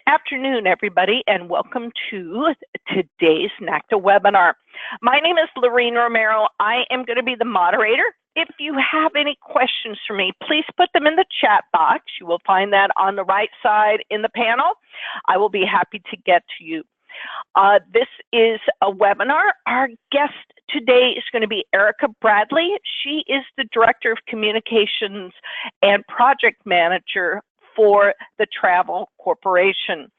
afternoon, everybody, and welcome to today's NACTA webinar. My name is Lorene Romero. I am going to be the moderator. If you have any questions for me, please put them in the chat box. You will find that on the right side in the panel. I will be happy to get to you. This is a webinar. Our guest today is going to be Erica Bradley. She is the Director of Communications and Project Manager for the Travel Corporation.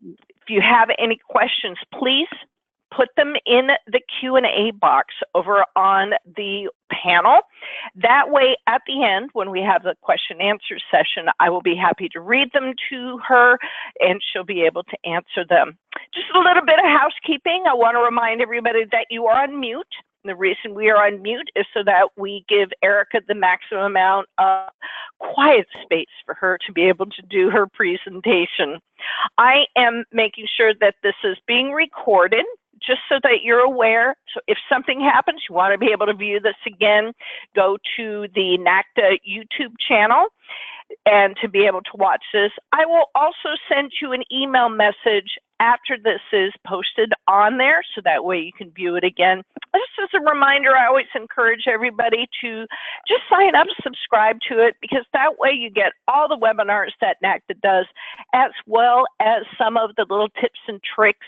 If you have any questions, please put them in the Q&A box over on the panel. That way, at the end, when we have the question and answer session, I will be happy to read them to her and she'll be able to answer them. Just a little bit of housekeeping. I want to remind everybody that you are on mute. The reason we are on mute is so that we give Erica the maximum amount of quiet space for her to be able to do her presentation. I am making sure that this is being recorded, just so that you're aware. So if something happens, you want to be able to view this again, go to the NACTA YouTube channel and to be able to watch this. I will also send you an email message after this is posted on there, so that way you can view it again. Just as a reminder, I always encourage everybody to just sign up, subscribe to it, because that way you get all the webinars that NACTA does, as well as some of the little tips and tricks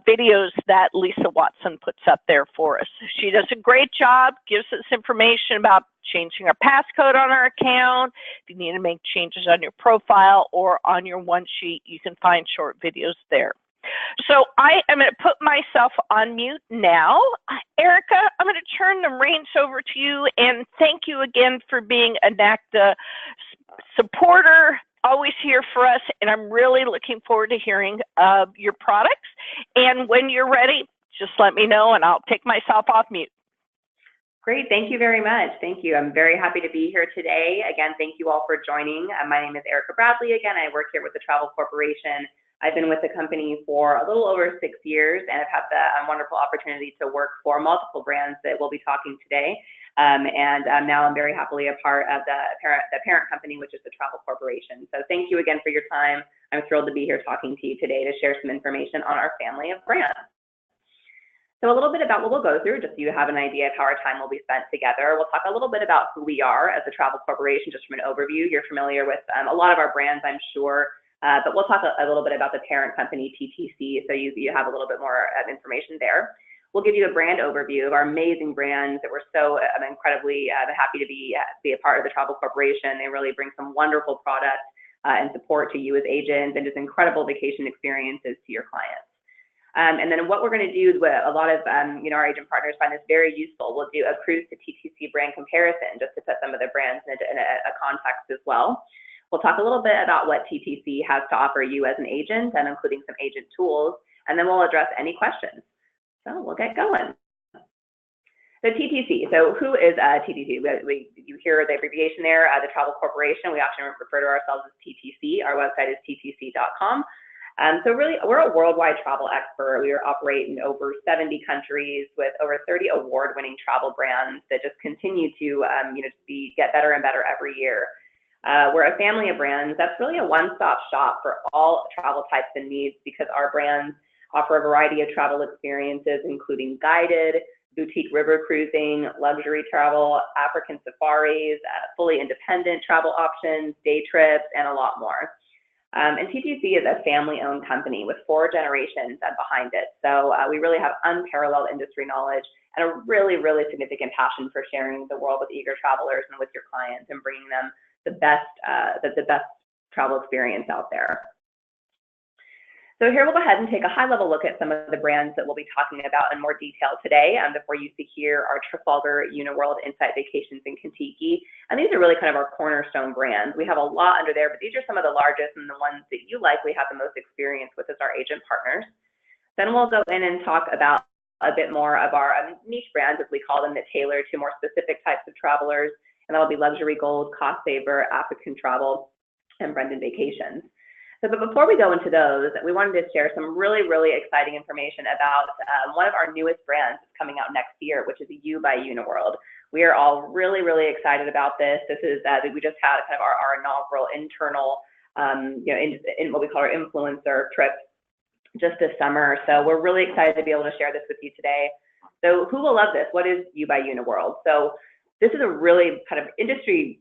videos that Lisa Watson puts up there for us. She does a great job, gives us information about changing our passcode on our account. If you need to make changes on your profile or on your one sheet, you can find short videos there. So I am going to put myself on mute now. Erica, I'm going to turn the reins over to you, and thank you again for being a NACTA supporter, always here for us, and I'm really looking forward to hearing your products. And when you're ready, just let me know and I'll take myself off mute. Great, thank you very much. Thank you. I'm very happy to be here today. Again, thank you all for joining. My name is Erica Bradley. Again, I work here with the Travel Corporation. I've been with the company for a little over 6 years and have had the wonderful opportunity to work for multiple brands that we'll be talking today. Now I'm very happily a part of the parent company, which is the Travel Corporation. So thank you again for your time. I'm thrilled to be here talking to you today to share some information on our family of brands. So a little bit about what we'll go through, just so you have an idea of how our time will be spent together. We'll talk a little bit about who we are as a Travel Corporation, just from an overview. You're familiar with a lot of our brands, I'm sure, but we'll talk a little bit about the parent company, TTC, so you have a little bit more information there. We'll give you a brand overview of our amazing brands that we're so incredibly happy to be a part of the Travel Corporation. They really bring some wonderful products and support to you as agents, and just incredible vacation experiences to your clients. And then what we're going to do, a lot of our agent partners find this very useful. We'll do a cruise to TTC brand comparison, just to put some of the brands in a context as well. We'll talk a little bit about what TTC has to offer you as an agent, and including some agent tools, and then we'll address any questions. So we'll get going. So TTC, so who is TTC? You hear the abbreviation there, the Travel Corporation. We often refer to ourselves as TTC. Our website is ttc.com. So really, we're a worldwide travel expert. We operate in over 70 countries with over 30 award-winning travel brands that just continue to get better and better every year. We're a family of brands that's really a one-stop shop for all travel types and needs, because our brands offer a variety of travel experiences, including guided, boutique river cruising, luxury travel, African safaris, fully independent travel options, day trips, and a lot more. And TTC is a family-owned company with 4 generations behind it. So we really have unparalleled industry knowledge and a really, really significant passion for sharing the world with eager travelers and with your clients, and bringing them the best travel experience out there. So here we'll go ahead and take a high-level look at some of the brands that we'll be talking about in more detail today. Before you see here are Trafalgar, Uniworld, Insight Vacations, and Contiki. And these are really kind of our cornerstone brands. We have a lot under there, but these are some of the largest and the ones that you likely have the most experience with as our agent partners. Then we'll go in and talk about a bit more of our niche brands, as we call them, that tailor to more specific types of travelers. And that'll be Luxury Gold, CostSaver, African Travel, and Brendan Vacations. So, but before we go into those, we wanted to share some really, really exciting information about one of our newest brands that's coming out next year, which is U by Uniworld. We are all really, really excited about this. This is, we just had kind of our inaugural internal in what we call our influencer trip just this summer. So we're really excited to be able to share this with you today. So who will love this? What is You by Uniworld? So this is a really kind of industry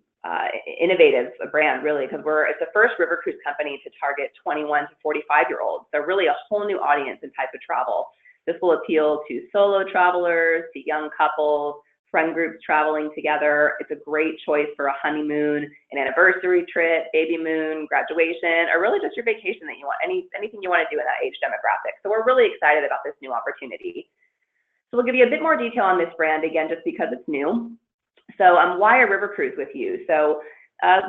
innovative brand, really, because it's the first river cruise company to target 21 to 45-year-olds. So really a whole new audience and type of travel. This will appeal to solo travelers, to young couples, friend groups traveling together. It's a great choice for a honeymoon, an anniversary trip, baby moon, graduation, or really just your vacation that you want, anything you want to do in that age demographic. So we're really excited about this new opportunity. So we'll give you a bit more detail on this brand, again, just because it's new. So why a river cruise with you? So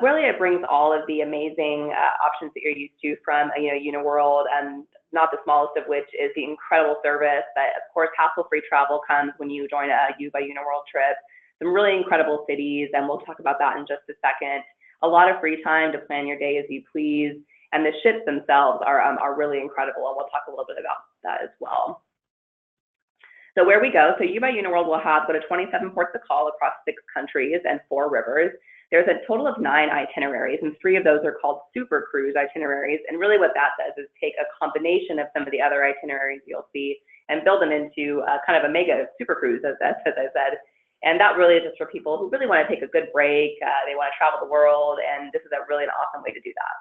really it brings all of the amazing options that you're used to from Uniworld, and not the smallest of which is the incredible service that, of course, hassle-free travel comes when you join a You by Uniworld trip. Some really incredible cities, and we'll talk about that in just a second. A lot of free time to plan your day as you please, and the ships themselves are really incredible, and we'll talk a little bit about that as well. So where we go, so You by Uniworld will have go to 27 ports of call across 6 countries and 4 rivers. There's a total of 9 itineraries, and 3 of those are called super cruise itineraries. And really what that does is take a combination of some of the other itineraries you'll see and build them into kind of a mega super cruise, as I said. And that really is just for people who really want to take a good break. They want to travel the world, and this is really an awesome way to do that.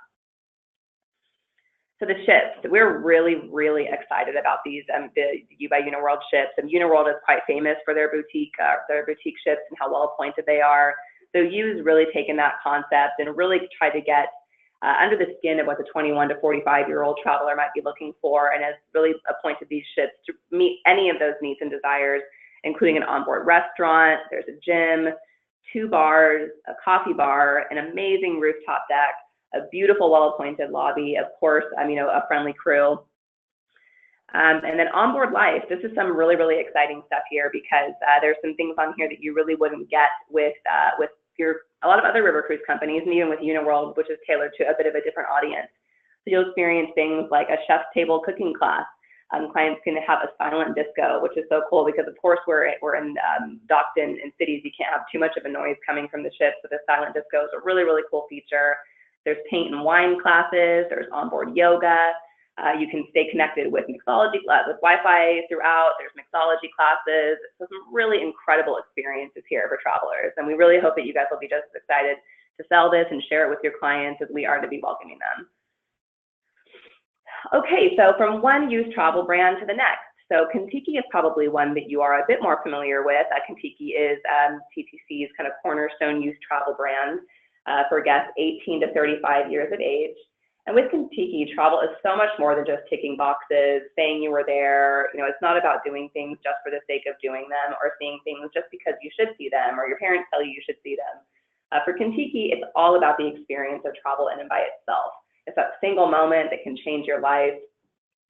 So the ships, we're really, really excited about these, the You by Uniworld ships. And Uniworld is quite famous for their boutique ships and how well appointed they are. So U's really taken that concept and really tried to get under the skin of what the 21 to 45-year-old traveler might be looking for, and has really appointed these ships to meet any of those needs and desires, including an onboard restaurant. There's a gym, 2 bars, a coffee bar, an amazing rooftop deck, a beautiful, well-appointed lobby, of course, a friendly crew. And then Onboard Life, this is some really, really exciting stuff here, because there's some things on here that you really wouldn't get with a lot of other river cruise companies, and even with Uniworld, which is tailored to a bit of a different audience. So you'll experience things like a chef's table cooking class. Clients can have a silent disco, which is so cool because, of course, we're docked in cities. You can't have too much of a noise coming from the ship, so the silent disco is a really, really cool feature. There's paint and wine classes. There's onboard yoga. You can stay connected with mixology, with Wi-Fi throughout. There's mixology classes. So some really incredible experiences here for travelers. And we really hope that you guys will be just as excited to sell this and share it with your clients as we are to be welcoming them. Okay, so from one used travel brand to the next. So Contiki is probably one that you are a bit more familiar with. Contiki is TTC's kind of cornerstone used travel brand for guests 18 to 35 years of age. And with Contiki, travel is so much more than just ticking boxes, saying you were there. It's not about doing things just for the sake of doing them, or seeing things just because you should see them, or your parents tell you should see them. For Contiki, it's all about the experience of travel in and by itself. It's that single moment that can change your life,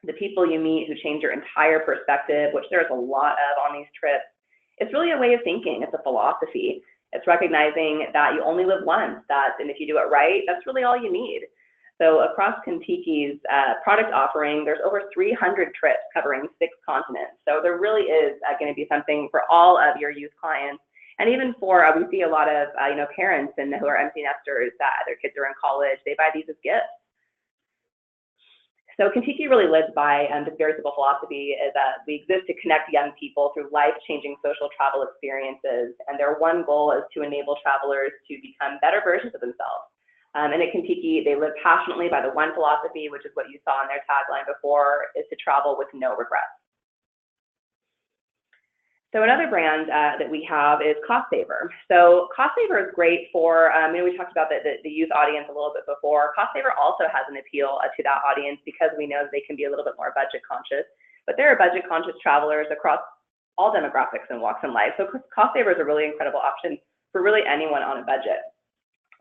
the people you meet who change your entire perspective, which there's a lot of on these trips. It's really a way of thinking. It's a philosophy. It's recognizing that you only live once, and if you do it right, that's really all you need. So across Contiki's product offering, there's over 300 trips covering 6 continents. So there really is going to be something for all of your youth clients. And even for, we see a lot of parents who are empty nesters that their kids are in college, they buy these as gifts. So Contiki really lives by this very simple philosophy is that we exist to connect young people through life-changing social travel experiences. And their one goal is to enable travelers to become better versions of themselves. And at Contiki, they live passionately by the one philosophy, which is what you saw in their tagline before, is to travel with no regrets. So another brand that we have is CostSaver. So CostSaver is great for, we talked about the youth audience a little bit before. CostSaver also has an appeal to that audience because we know they can be a little bit more budget conscious, but there are budget conscious travelers across all demographics and walks in life. So CostSaver is a really incredible option for really anyone on a budget.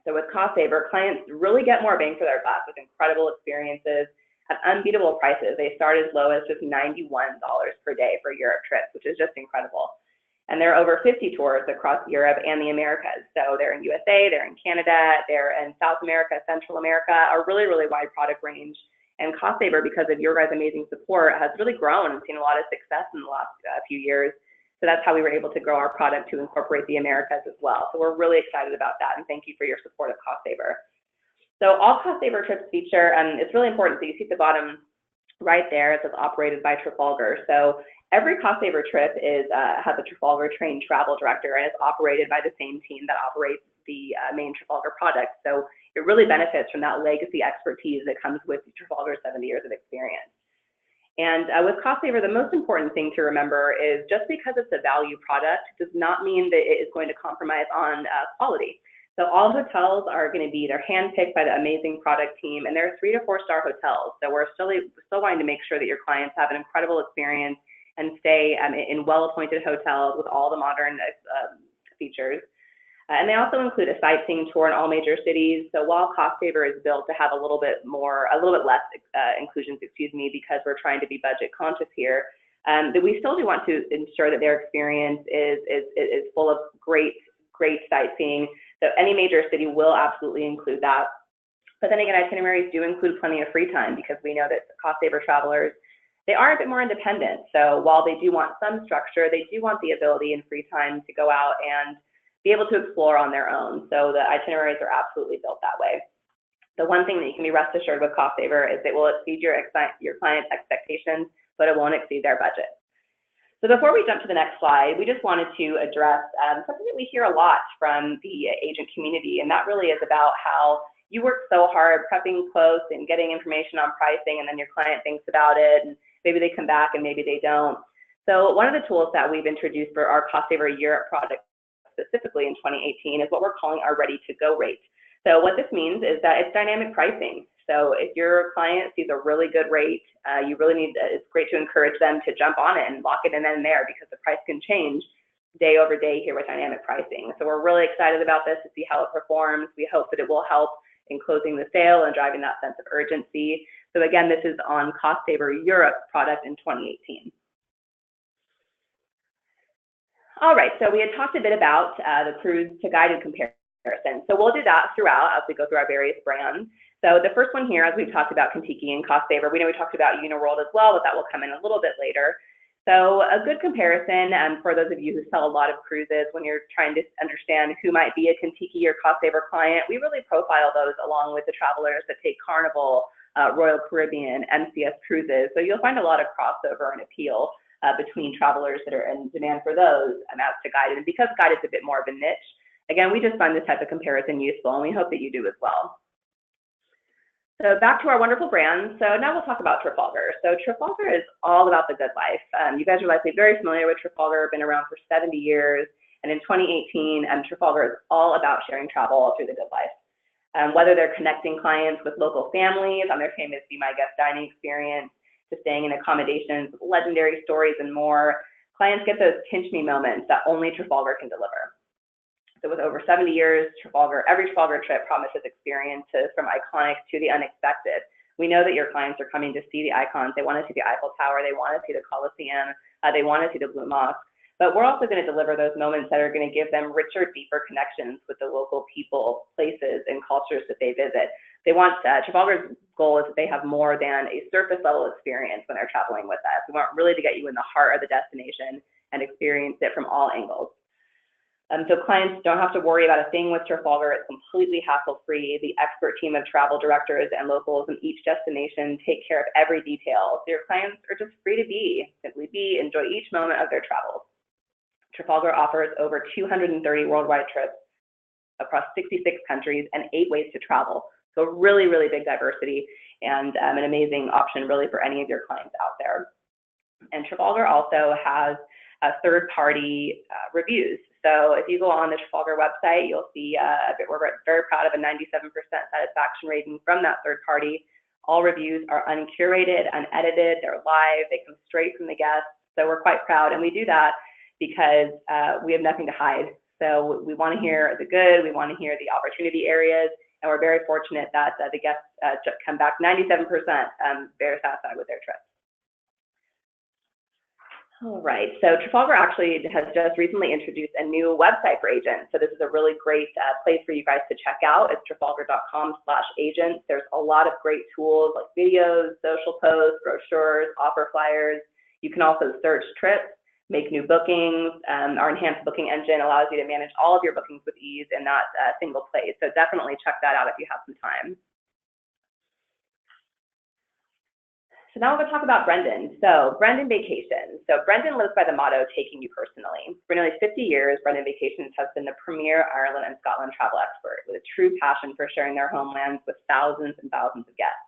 So with CostSaver, clients really get more bang for their buck with incredible experiences at unbeatable prices. They start as low as just $91 per day for Europe trips, which is just incredible. And there are over 50 tours across Europe and the Americas. So they're in USA, they're in Canada, they're in South America, Central America, a really, really wide product range. And CostSaver, because of your guys' amazing support, has really grown and seen a lot of success in the last few years. So that's how we were able to grow our product to incorporate the Americas as well. So we're really excited about that, and thank you for your support of CostSaver. So all CostSaver trips feature, it's really important, so you see at the bottom right there, it says operated by Trafalgar. So every CostSaver trip has a Trafalgar trained travel director and is operated by the same team that operates the main Trafalgar product. So it really benefits from that legacy expertise that comes with Trafalgar's 70 years of experience. And with CostSaver, the most important thing to remember is just because it's a value product does not mean that it is going to compromise on quality. So all hotels are going to be, they're handpicked by the amazing product team, and they're 3 to 4 star hotels. So we're still wanting to make sure that your clients have an incredible experience and stay in well-appointed hotels with all the modern features. And they also include a sightseeing tour in all major cities. So while CostSaver is built to have a little bit less inclusions, because we're trying to be budget conscious here, that we still do want to ensure that their experience is full of great sightseeing. So any major city will absolutely include that. But then again, itineraries do include plenty of free time because we know that CostSaver travelers, they are a bit more independent. So while they do want some structure, they do want the ability and free time to go out and be able to explore on their own. So the itineraries are absolutely built that way. The one thing that you can be rest assured with CostSaver is it will exceed your client's expectations, but it won't exceed their budget. So before we jump to the next slide, we just wanted to address something that we hear a lot from the agent community, and that really is about how you work so hard prepping quotes and getting information on pricing, and then your client thinks about it, and maybe they come back and maybe they don't. So one of the tools that we've introduced for our CostSaver Europe product specifically in 2018 is what we're calling our ready-to-go rate. So what this means is that it's dynamic pricing. So if your client sees a really good rate, it's great to encourage them to jump on it and lock it in then and there, because the price can change day over day here with dynamic pricing. So we're really excited about this to see how it performs. We hope that it will help in closing the sale and driving that sense of urgency. So again, this is on CostSaver Europe product in 2018. All right, so we had talked a bit about the cruise to guided comparison. So we'll do that throughout as we go through our various brands. So the first one here, as we've talked about Contiki and CostSaver, we know we talked about Uniworld as well, but that will come in a little bit later. So a good comparison for those of you who sell a lot of cruises, when you're trying to understand who might be a Contiki or CostSaver client, we really profile those along with the travelers that take Carnival, Royal Caribbean, MCS cruises. So you'll find a lot of crossover and appeal between travelers that are in demand for those as to guided. And because guided is a bit more of a niche, again, we just find this type of comparison useful, and we hope that you do as well. So back to our wonderful brands. So now we'll talk about Trafalgar. So Trafalgar is all about the good life. You guys are likely very familiar with Trafalgar, been around for 70 years. And in 2018, Trafalgar is all about sharing travel through the good life. Whether they're connecting clients with local families on their famous Be My Guest dining experience, to staying in accommodations with legendary stories and more, clients get those pinch me moments that only Trafalgar can deliver. So with over 70 years, every Trafalgar trip promises experiences from iconic to the unexpected. We know that your clients are coming to see the icons. They want to see the Eiffel Tower. They want to see the Colosseum. They want to see the Blue Mosque. But we're also going to deliver those moments that are going to give them richer, deeper connections with the local people, places, and cultures that they visit. They want, Trafalgar's goal is that they have more than a surface level experience when they're traveling with us. We want really to get you in the heart of the destination and experience it from all angles. So clients don't have to worry about a thing with Trafalgar. It's completely hassle-free. The expert team of travel directors and locals in each destination take care of every detail. So your clients are just free to be, simply be, enjoy each moment of their travels. Trafalgar offers over 230 worldwide trips across 66 countries and 8 ways to travel. So really, really big diversity and an amazing option really for any of your clients out there. And Trafalgar also has third-party reviews. So if you go on the Trafalgar website, you'll see we're very proud of a 97% satisfaction rating from that third party. All reviews are uncurated, unedited, they're live, they come straight from the guests. So we're quite proud, and we do that because we have nothing to hide. So we want to hear the good, we want to hear the opportunity areas, and we're very fortunate that the guests come back 97% very satisfied with their trip. All right, so Trafalgar actually has just recently introduced a new website for agents. So this is a really great place for you guys to check out. It's trafalgar.com/agents. There's a lot of great tools like videos, social posts, brochures, offer flyers. You can also search trips. make new bookings. Our enhanced booking engine allows you to manage all of your bookings with ease in that single place. So definitely check that out if you have some time. So now we're going to talk about Brendan. So Brendan Vacations. So Brendan lives by the motto, taking you personally. For nearly 50 years, Brendan Vacations has been the premier Ireland and Scotland travel expert with a true passion for sharing their homelands with thousands and thousands of guests.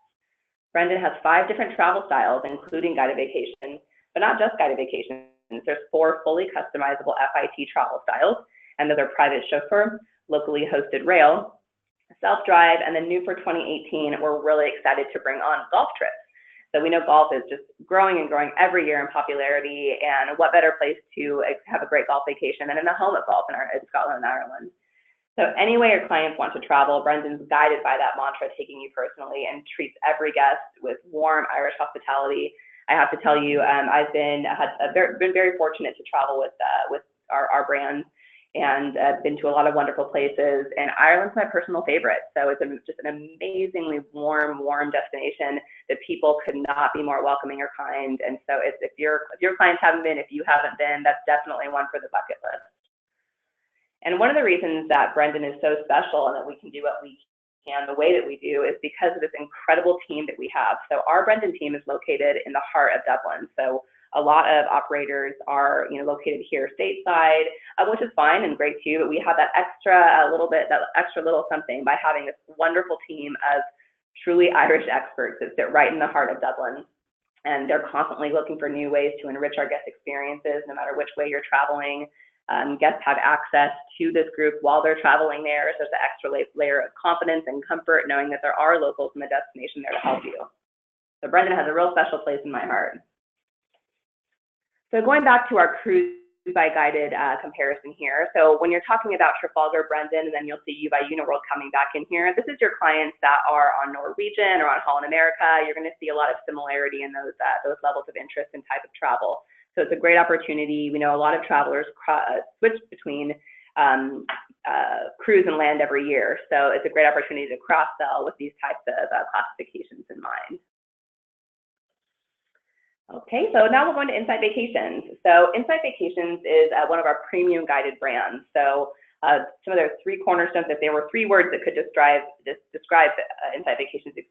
Brendan has 5 different travel styles, including guided vacations, but not just guided vacations. There's 4 fully customizable FIT travel styles, and those are private chauffeur, locally hosted rail, self-drive, and then new for 2018, we're really excited to bring on golf trips. So we know golf is just growing and growing every year in popularity, and what better place to have a great golf vacation than in a home of golf in Scotland and Ireland. So any way your clients want to travel, Brendan's guided by that mantra, taking you personally, and treats every guest with warm Irish hospitality. I have to tell you, I've been very fortunate to travel with our brand, and been to a lot of wonderful places, and Ireland's my personal favorite. So it's just an amazingly warm destination that people could not be more welcoming or kind. And so if your clients haven't been, if you haven't been, that's definitely one for the bucket list. And one of the reasons that Brendan is so special and that we can do what we can the way that we do is because of this incredible team that we have. So our Brendan team is located in the heart of Dublin. So a lot of operators are, located here stateside, which is fine and great too, but we have that extra little something by having this wonderful team of truly Irish experts that sit right in the heart of Dublin. And they're constantly looking for new ways to enrich our guest experiences, no matter which way you're traveling. Guests have access to this group while they're traveling there. So there's an extra layer of confidence and comfort knowing that there are locals in the destination there to help you. So Brendan has a real special place in my heart. So going back to our cruise by guided comparison here. So when you're talking about Trafalgar, Brendan, and then you'll see you Buy Uniworld coming back in here, this is your clients that are on Norwegian or on Holland America. You're going to see a lot of similarity in those levels of interest and type of travel. So it's a great opportunity. We know a lot of travelers switch between cruise and land every year. So it's a great opportunity to cross-sell with these types of classifications in mind. Okay, so now we're going to Insight Vacations. So Insight Vacations is one of our premium guided brands. So some of their 3 cornerstones, if there were 3 words that could describe Insight Vacations, it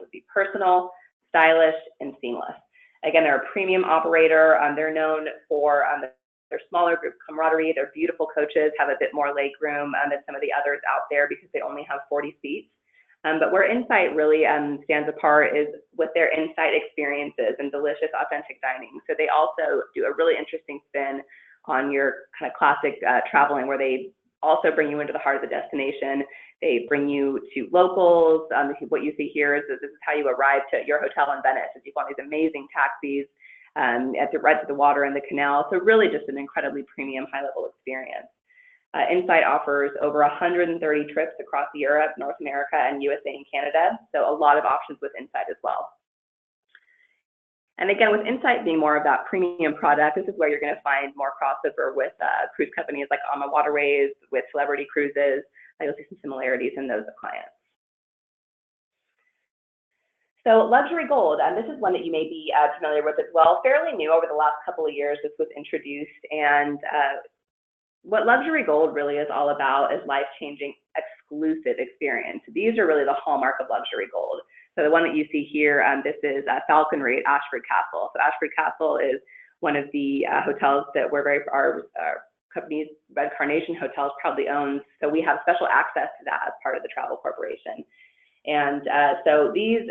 would be personal, stylish, and seamless. Again, they're a premium operator. They're known for their smaller group camaraderie. Their beautiful coaches have a bit more leg room than some of the others out there because they only have 40 seats. But where Insight really stands apart is with their Insight experiences and delicious, authentic dining. So they also do a really interesting spin on your kind of classic traveling, where they also bring you into the heart of the destination. They bring you to locals. What you see here is this is how you arrive to your hotel in Venice. You've got these amazing taxis right to the water and the canal. So really just an incredibly premium, high-level experience. Insight offers over 130 trips across Europe, North America, and USA and Canada. So a lot of options with Insight as well. And again, with Insight being more about premium product, this is where you're going to find more crossover with cruise companies like Ama Waterways, with Celebrity Cruises. You'll see some similarities in those clients. So Luxury Gold, and this is one that you may be familiar with as well. Fairly new over the last couple of years, this was introduced, and what Luxury Gold really is all about is life-changing, exclusive experience. These are really the hallmark of Luxury Gold. So the one that you see here, this is Falconry at Ashford Castle. So Ashford Castle is one of the hotels that our company's Red Carnation Hotels proudly owns. So we have special access to that as part of the Travel Corporation. And so these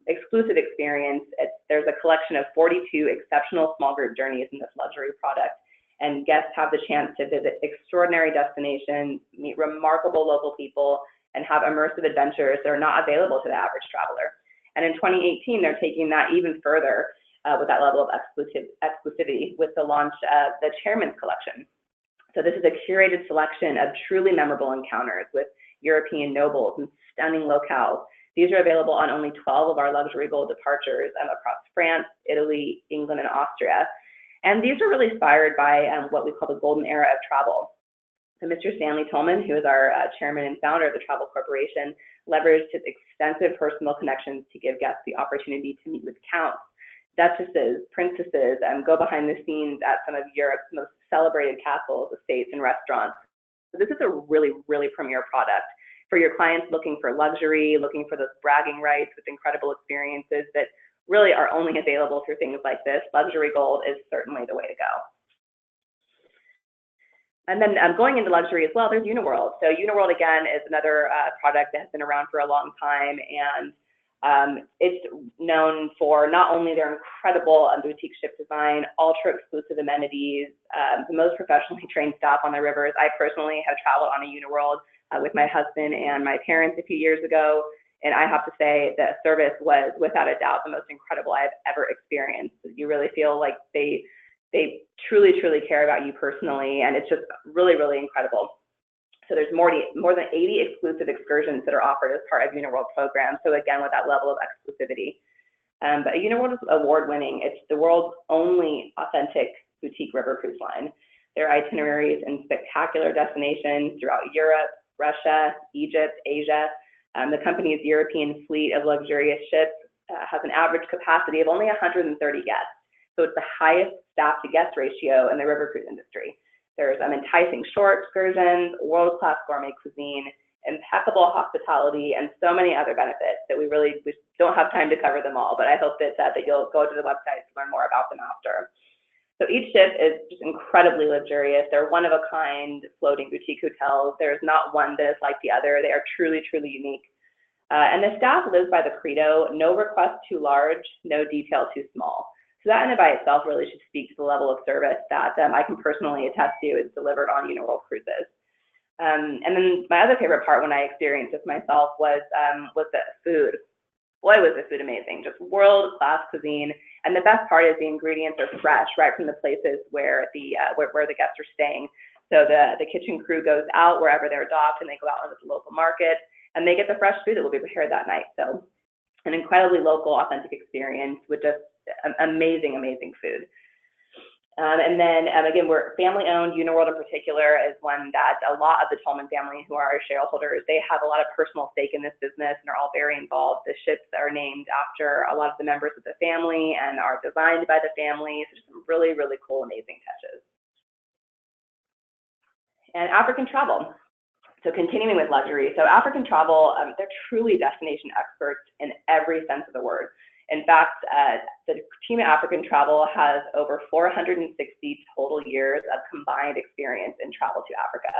exclusive experience, there's a collection of 42 exceptional small group journeys in this luxury product. And guests have the chance to visit extraordinary destinations, meet remarkable local people, and have immersive adventures that are not available to the average traveler. And in 2018, they're taking that even further with that level of exclusivity with the launch of the Chairman's Collection. So this is a curated selection of truly memorable encounters with European nobles and stunning locales. These are available on only 12 of our Luxury Gold departures across France, Italy, England, and Austria. And these are really inspired by what we call the golden era of travel. So Mr. Stanley Tolman, who is our chairman and founder of the Travel Corporation, leveraged his extensive personal connections to give guests the opportunity to meet with counts, duchesses, princesses, go behind the scenes at some of Europe's most celebrated castles, estates, and restaurants. So this is a really, really premier product for your clients looking for luxury, looking for those bragging rights with incredible experiences that really are only available through things like this. Luxury gold is certainly the way to go. And then going into luxury as well, there's Uniworld. So Uniworld, again, is another product that has been around for a long time, and it's known for not only their incredible boutique ship design, ultra-exclusive amenities, the most professionally trained staff on the rivers. I personally have traveled on a Uniworld with my husband and my parents a few years ago, and I have to say the service was, without a doubt, the most incredible I've ever experienced. You really feel like they truly, truly care about you personally, and it's just really, really incredible. So there's more than 80 exclusive excursions that are offered as part of Uniworld program. So again, with that level of exclusivity. But Uniworld is award-winning. It's the world's only authentic boutique river cruise line. Their itineraries and spectacular destinations throughout Europe, Russia, Egypt, Asia. The company's European fleet of luxurious ships has an average capacity of only 130 guests. So it's the highest staff-to-guest ratio in the river cruise industry. There's enticing shore excursions, world-class gourmet cuisine, impeccable hospitality, and so many other benefits that we don't have time to cover them all, but I hope that you'll go to the website to learn more about them after. So each ship is just incredibly luxurious. They're one-of-a-kind floating boutique hotels. There's not one that is like the other. They are truly, truly unique. And the staff lives by the credo, no request too large, no detail too small. So that in and by itself really should speak to the level of service that I can personally attest to is delivered on Uniworld cruises. And then my other favorite part when I experienced this myself was the food. Boy, was the food amazing, just world-class cuisine. And the best part is the ingredients are fresh right from the places where the guests are staying. So the kitchen crew goes out wherever they're docked and they go out into the local market and they get the fresh food that will be prepared that night. So an incredibly local, authentic experience with just amazing, amazing food. And then again, we're family owned. Uniworld in particular is one that a lot of the Tolman family who are our shareholders, they have a lot of personal stake in this business and are all very involved. The ships are named after a lot of the members of the family and are designed by the family. So just some really, really cool, amazing touches. And African travel. So continuing with luxury. So African travel, they're truly destination experts in every sense of the word. In fact, the team at African Travel has over 460 total years of combined experience in travel to Africa.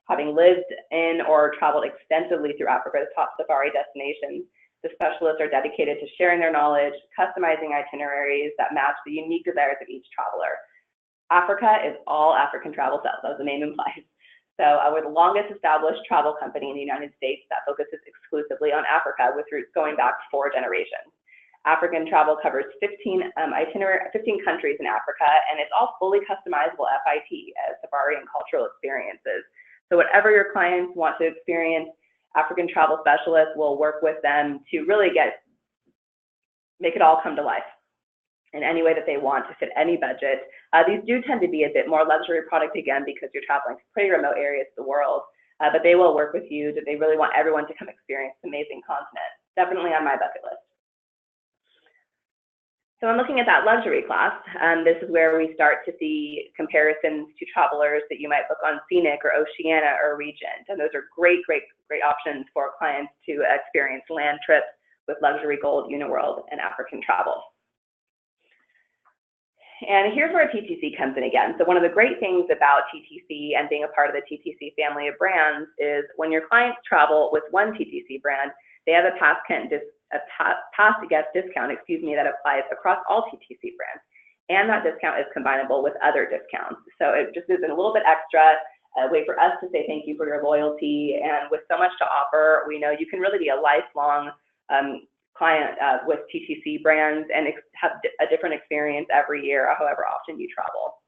Having lived in or traveled extensively through Africa's top safari destinations, the specialists are dedicated to sharing their knowledge, customizing itineraries that match the unique desires of each traveler. Africa is all African Travel sells, as the name implies. So we're the longest established travel company in the United States that focuses exclusively on Africa with roots going back 4 generations. African Travel covers 15 countries in Africa, and it's all fully customizable FIT as safari and cultural experiences. So whatever your clients want to experience, African Travel specialists will work with them to really make it all come to life in any way that they want to fit any budget. These do tend to be a bit more luxury product again because you're traveling to pretty remote areas of the world, but they will work with you. They really want everyone to come experience this amazing continent. Definitely on my bucket list. So I'm looking at that luxury class. This is where we start to see comparisons to travelers that you might book on Scenic or Oceania or Regent. And those are great, great, great options for clients to experience land trips with Luxury Gold, Uniworld, and African Travel. And here's where TTC comes in again. So one of the great things about TTC and being a part of the TTC family of brands is when your clients travel with one TTC brand, they have a past guest discount, that applies across all TTC brands. And that discount is combinable with other discounts. So it just is a little bit extra, a way for us to say thank you for your loyalty. And with so much to offer, we know you can really be a lifelong client with TTC brands and have a different experience every year, however often you travel.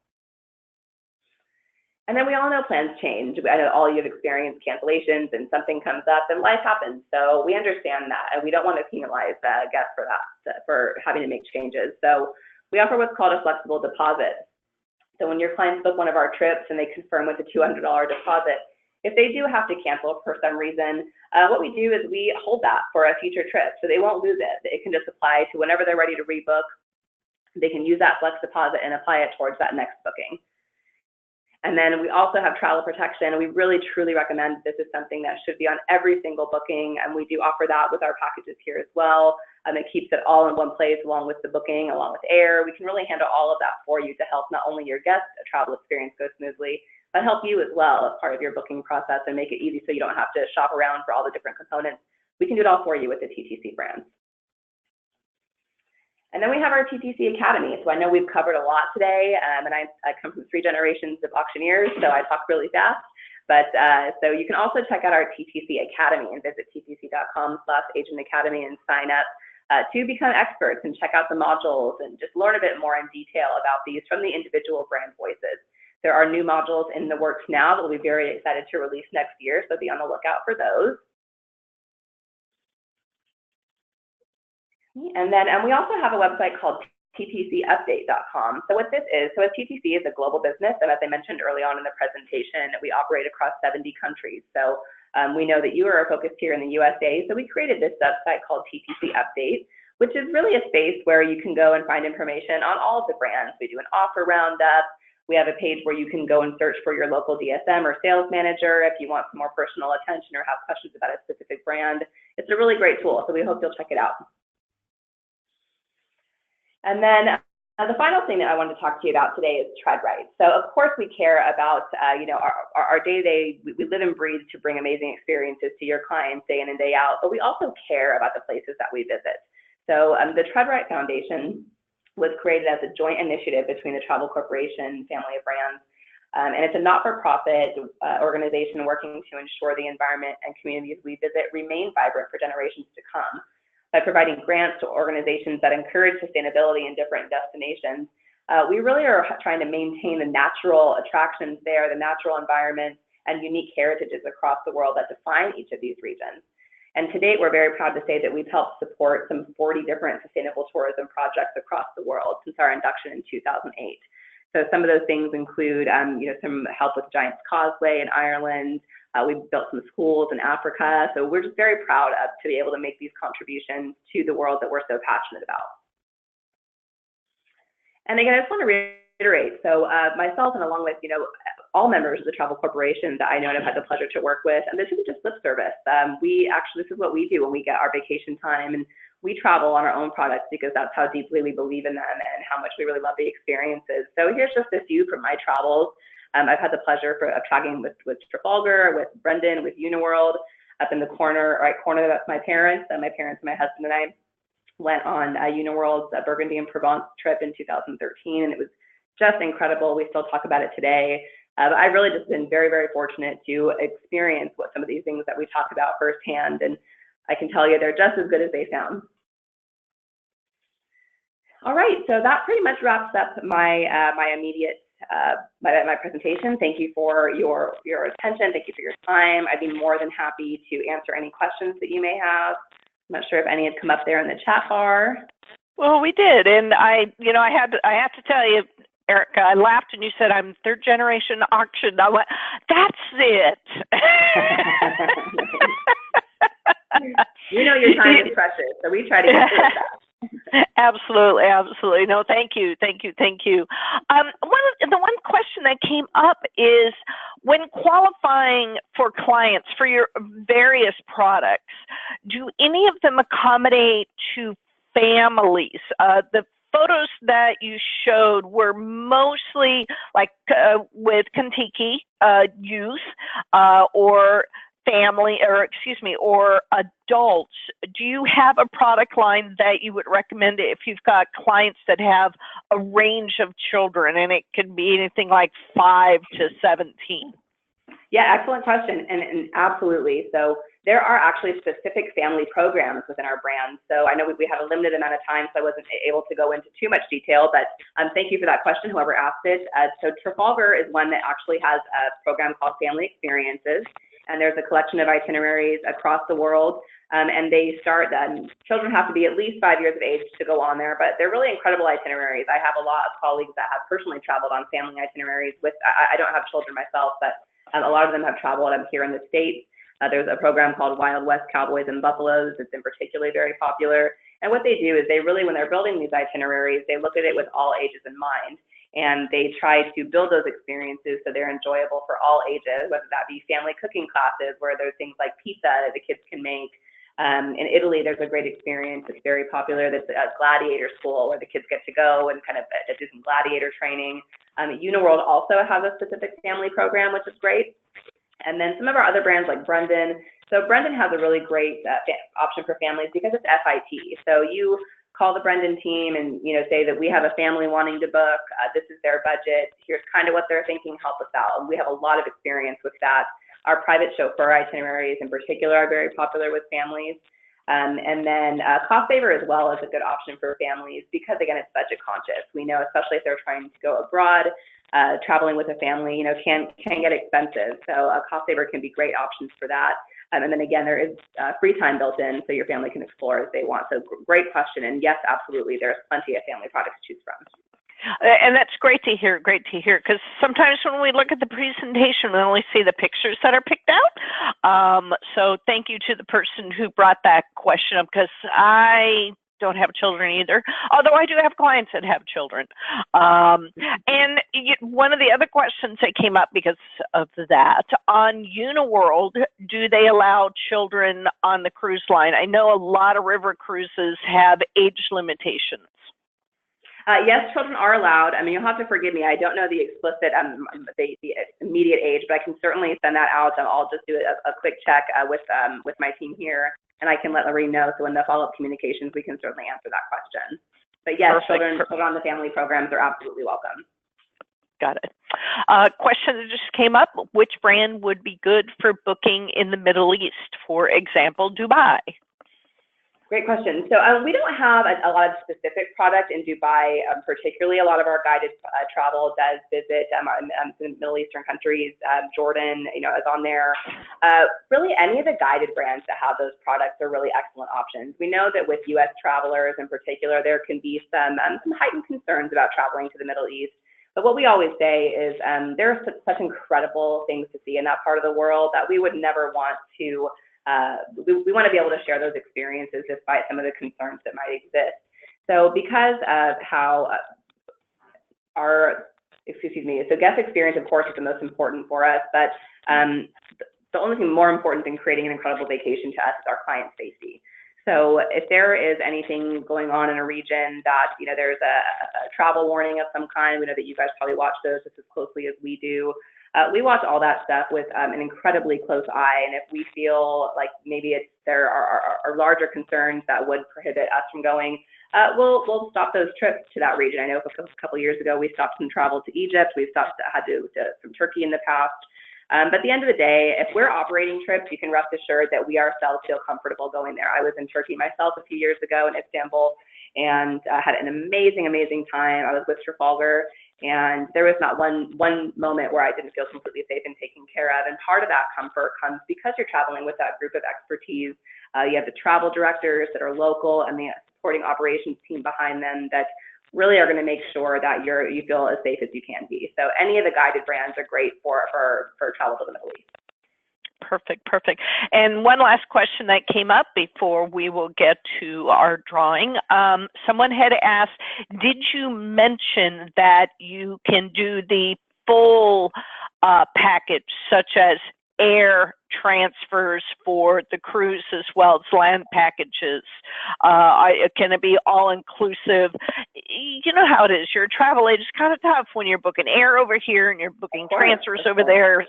And then we all know plans change. I know all you've experienced cancellations and something comes up and life happens. So we understand that and we don't want to penalize guests for that, for having to make changes. So we offer what's called a flexible deposit. So when your clients book one of our trips and they confirm with a $200 deposit, if they do have to cancel for some reason, what we do is we hold that for a future trip. So they won't lose it. It can just apply to whenever they're ready to rebook. they can use that flex deposit and apply it towards that next booking. And then we also have travel protection. We really, truly recommend this is something that should be on every single booking, and we do offer that with our packages here as well. It keeps it all in one place along with the booking, along with air. We can really handle all of that for you to help not only your guests' travel experience go smoothly, but help you as well as part of your booking process and make it easy so you don't have to shop around for all the different components. We can do it all for you with the TTC brand. And then we have our TTC Academy. So I know we've covered a lot today, and I come from 3 generations of auctioneers, so I talk really fast. But so you can also check out our TTC Academy and visit ttc.com/agentacademy and sign up to become experts and check out the modules and just learn a bit more in detail about these from the individual brand voices. There are new modules in the works now that we'll be very excited to release next year, so be on the lookout for those. And then we also have a website called ttcupdate.com. So what this is, so as TTC is a global business, and as I mentioned early on in the presentation, we operate across 70 countries. So we know that you are focused here in the USA, so we created this website called TTC Update, which is really a space where you can go and find information on all of the brands. We do an offer roundup. We have a page where you can go and search for your local DSM or sales manager if you want some more personal attention or have questions about a specific brand. It's a really great tool, so we hope you'll check it out. And then the final thing that I wanted to talk to you about today is tread right. So of course we care about, our day-to-day, we live and breathe to bring amazing experiences to your clients day in and day out, but we also care about the places that we visit. So the Tread Right Foundation was created as a joint initiative between the Travel Corporation family of brands, and it's a not-for-profit organization working to ensure the environment and communities we visit remain vibrant for generations to come. By providing grants to organizations that encourage sustainability in different destinations, we really are trying to maintain the natural attractions there, the natural environments, and unique heritages across the world that define each of these regions. And to date, we're very proud to say that we've helped support some 40 different sustainable tourism projects across the world since our induction in 2008. So some of those things include, some help with Giant's Causeway in Ireland. We've built some schools in Africa. So we're just very proud to be able to make these contributions to the world that we're so passionate about. And again, I just want to reiterate, so myself and along with, all members of the Travel Corporation that I know and have had the pleasure to work with, and this isn't just lip service. This is what we do when we get our vacation time, and we travel on our own products because that's how deeply we believe in them and how much we really love the experiences. So here's just a few from my travels. I've had the pleasure of traveling with Trafalgar, with Brendan, with Uniworld. Up in the right corner, that's my parents. My parents and my husband and I went on Uniworld's Burgundy and Provence trip in 2013, and it was just incredible. We still talk about it today. But I've really just been very, very fortunate to experience what some of these things that we talk about firsthand, and I can tell you they're just as good as they sound. All right, so that pretty much wraps up my my presentation. Thank you for your attention. Thank you for your time. I'd be more than happy to answer any questions that you may have. I'm not sure if any had come up there in the chat bar. Well, we did, and I have to tell you, Erica, I laughed and you said I'm 3rd generation auction. I went, that's it. Your time is precious, so we try to get through that. Absolutely, absolutely. No, thank you. The one question that came up is when qualifying for clients for your various products, do any of them accommodate to families? The photos that you showed were mostly like with Contiki youth or family, or adults. Do you have a product line that you would recommend if you've got clients that have a range of children, and it can be anything like 5 to 17? Yeah, excellent question, and absolutely. So there are actually specific family programs within our brand. So I know we have a limited amount of time, so I wasn't able to go into too much detail, but thank you for that question, whoever asked it. So Trafalgar is one that actually has a program called Family Experiences, and there's a collection of itineraries across the world, and they start, children have to be at least 5 years of age to go on there, but they're really incredible itineraries. I have a lot of colleagues that have personally traveled on family itineraries with, I don't have children myself, but a lot of them have traveled. I'm here in the States. There's a program called Wild West Cowboys and Buffaloes. It's in particularly very popular. And what they do is they really, when they're building these itineraries, they look at it with all ages in mind. And they try to build those experiences so they're enjoyable for all ages, whether that be family cooking classes where there's things like pizza that the kids can make. In Italy, there's a great experience that's very popular. That's a gladiator school where the kids get to go and kind of do some gladiator training. Uniworld also has a specific family program, which is great. And then some of our other brands like Brendan. So Brendan has a really great option for families because it's FIT. So you call the Brendan team and say that we have a family wanting to book. This is their budget. Here's kind of what they're thinking. Help us out. And we have a lot of experience with that. Our private chauffeur itineraries in particular are very popular with families. And then CostSaver as well is a good option for families because, again, it's budget conscious. We know, especially if they're trying to go abroad, traveling with a family, can get expensive. So CostSaver can be great options for that. And then again, there is free time built in, so your family can explore as they want. So great question. And yes, absolutely, there's plenty of family products to choose from. And that's great to hear, because sometimes when we look at the presentation, we only see the pictures that are picked out. So thank you to the person who brought that question up, because I don't have children either, although I do have clients that have children. And one of the other questions that came up because of that, on Uniworld, do they allow children on the cruise line? I know a lot of river cruises have age limitations. Yes, children are allowed. I mean, you'll have to forgive me. I don't know the explicit, the immediate age, but I can certainly send that out. I'll just do a quick check with my team here, and I can let Lorraine know. So in the follow-up communications, we can certainly answer that question. But yes, children on the family programs are absolutely welcome. Got it. Question that just came up: which brand would be good for booking in the Middle East? For example, Dubai. Great question. So we don't have a lot of specific product in Dubai, particularly. A lot of our guided travel does visit the Middle Eastern countries. Jordan, is on there. Really, any of the guided brands that have those products are really excellent options. We know that with U.S. travelers in particular, there can be some heightened concerns about traveling to the Middle East. But what we always say is there are such incredible things to see in that part of the world that we would never want to. We want to be able to share those experiences despite some of the concerns that might exist. So because of how so guest experience, of course, is the most important for us, but the only thing more important than creating an incredible vacation to us is our client safety. So if there is anything going on in a region that, there's a travel warning of some kind, we know that you guys probably watch those just as closely as we do. We watch all that stuff with an incredibly close eye, and if we feel like maybe there are larger concerns that would prohibit us from going, we'll stop those trips to that region. I know a couple of years ago we stopped some travel to Egypt. We've had to from Turkey in the past. But at the end of the day, if we're operating trips, you can rest assured that we ourselves feel comfortable going there. I was in Turkey myself a few years ago in Istanbul, and had an amazing time. I was with Trafalgar. And there was not one moment where I didn't feel completely safe and taken care of. And part of that comfort comes because you're traveling with that group of expertise. You have the travel directors that are local and the supporting operations team behind them that really are going to make sure that you feel as safe as you can be. So any of the guided brands are great for travel to the Middle East. Perfect. And one last question that came up before we will get to our drawing. Someone had asked, did you mention that you can do the full package, such as air transfers for the cruise as well as land packages? Can it be all-inclusive? You know how it is. You're a travel agent. It's kind of tough when you're booking air over here and you're booking transfers over there.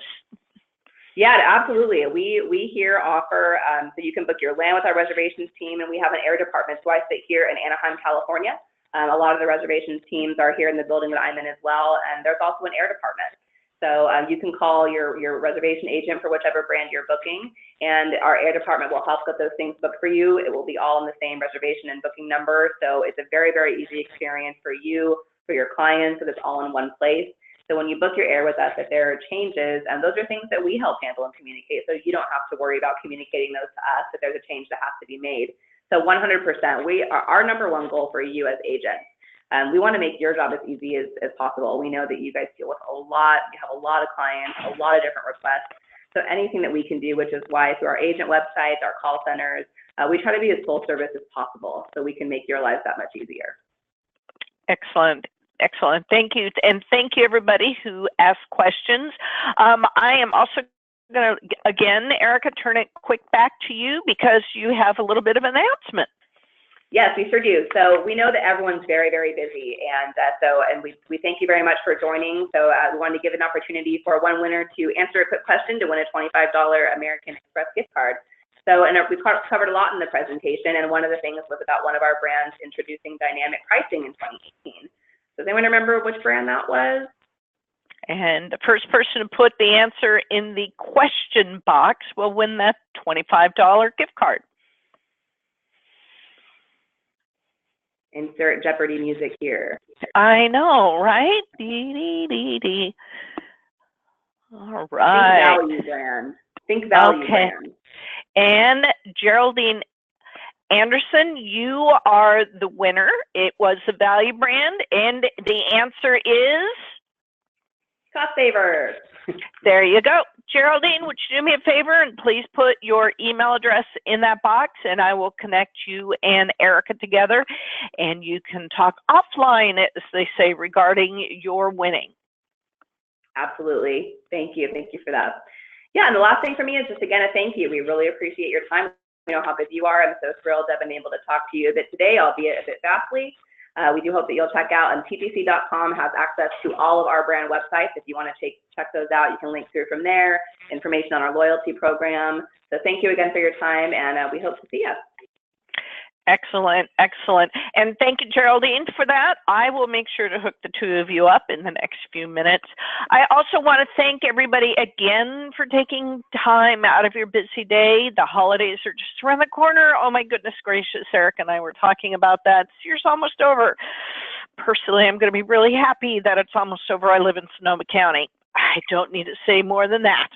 Yeah, absolutely. We here offer, so you can book your land with our reservations team, and we have an air department. So I sit here in Anaheim, California. A lot of the reservations teams are here in the building that I'm in as well, and there's also an air department. So you can call your reservation agent for whichever brand you're booking, and our air department will help get those things booked for you. It will be all in the same reservation and booking number. So it's a very, very easy experience for you, for your clients, so it's all in one place. So when you book your air with us, if there are changes, and those are things that we help handle and communicate, so you don't have to worry about communicating those to us if there's a change that has to be made. So 100%, our number one goal for you as agents, we want to make your job as easy as possible. We know that you guys deal with you have a lot of clients, a lot of different requests. So anything that we can do, which is why through our agent websites, our call centers, We try to be as full service as possible so we can make your lives that much easier. Excellent. Excellent. Thank you. And thank you, everybody who asked questions. I am also going to, again, Erica, turn it quick back to you because you have a little bit of an announcement. Yes, we sure do. So we know that everyone's very, very busy, and we thank you very much for joining. So we wanted to give an opportunity for one winner to answer a quick question to win a $25 American Express gift card. So, and we covered a lot in the presentation, and one of the things was about one of our brands introducing dynamic pricing in 2018. Does anyone remember which brand that was? And the first person to put the answer in the question box will win that $25 gift card. Insert Jeopardy music here. I know, right? Dee, dee, dee, dee. All right. Think value brand. Think value brand. And Geraldine Anderson, you are the winner. It was the value brand, and the answer is CostSaver. There you go. Geraldine, would you do me a favor and please put your email address in that box, and I will connect you and Erica together, and you can talk offline, as they say, regarding your winning. Absolutely. Thank you. Thank you for that. Yeah, and the last thing for me is just, again, a thank you. We really appreciate your time. We know how busy you are. I'm so thrilled to have been able to talk to you a bit today, albeit a bit vastly. We do hope that you'll check out, and TTC.com has access to all of our brand websites. If you want to check those out, you can link through from there, information on our loyalty program. So thank you again for your time, and we hope to see you. Excellent, excellent. And thank you, Geraldine, for that. I will make sure to hook the two of you up in the next few minutes. I also want to thank everybody again for taking time out of your busy day. The holidays are just around the corner. Oh my goodness gracious, Eric and I were talking about that. This year's almost over. Personally, I'm going to be really happy that it's almost over. I live in Sonoma County. I don't need to say more than that.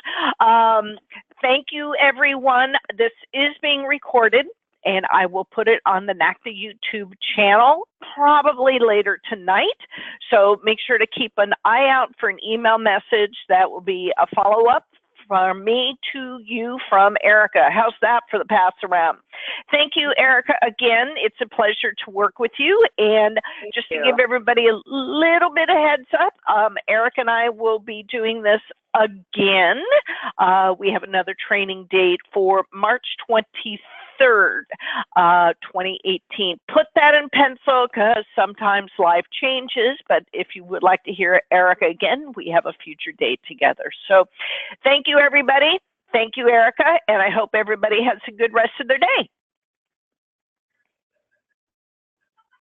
Thank you, everyone. This is being recorded, and I will put it on the NACTA YouTube channel probably later tonight. So make sure to keep an eye out for an email message that will be a follow-up from me to you from Erica. How's that for the pass around? Thank you, Erica, again. It's a pleasure to work with you. And just to give everybody a little bit of heads up, Erica and I will be doing this again. We have another training date for March 23rd, 2018. Put that in pencil because sometimes life changes, but if you would like to hear Erica again, we have a future date together. So thank you, everybody. Thank you, Erica, and I hope everybody has a good rest of their day.